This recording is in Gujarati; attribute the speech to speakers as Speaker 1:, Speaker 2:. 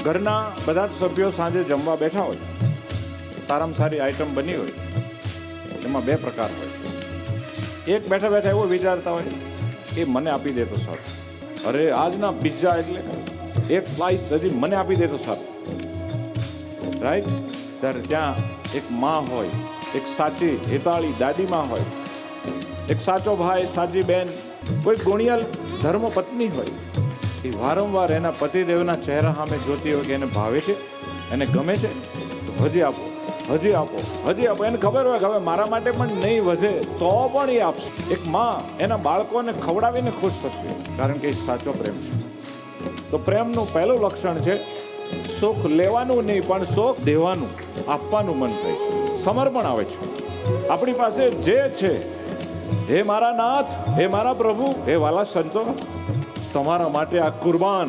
Speaker 1: ઘરના બધા જ સભ્યો સાંજે જમવા બેઠા હોય, સારામાં સારી આઈટમ બની હોય, એમાં બે પ્રકાર હોય. એક બેઠા બેઠા એવો વિચારતા હોય એ મને આપી દે તો સારું, અરે આજના પિઝા એટલે એક સ્લાઇસ હજી મને આપી દે તો સારું, રાઈટ. ત્યારે ત્યાં એક માં હોય, એક સાચી હેતાળી દાદીમાં હોય, એક સાચો ભાઈ, સાચી બેન, કોઈ ગુણિયલ ધર્મ પત્ની હોય. એ વારંવાર એના પતિદેવના ચહેરા સામે જોતી હોય કે એને ભાવે છે, એને ગમે છે, તો હજી આપો, હજી આપો, હજી આપો. એને ખબર હોય કે હવે મારા માટે પણ નહીં વધે તો પણ એ આપશે. એક માં એના બાળકોને ખવડાવીને ખુશ થશે, કારણ કે એ સાચો પ્રેમ છે. તો પ્રેમનું પહેલું લક્ષણ છે સુખ લેવાનું નહીં પણ સુખ દેવાનું, આપવાનું મન થાય, સમર્પણ આવે છે. આપણી પાસે જે છે, હે મારા નાથ, હે મારા પ્રભુ, હે વાલા સંતો, તમારા માટે આ કુરબાન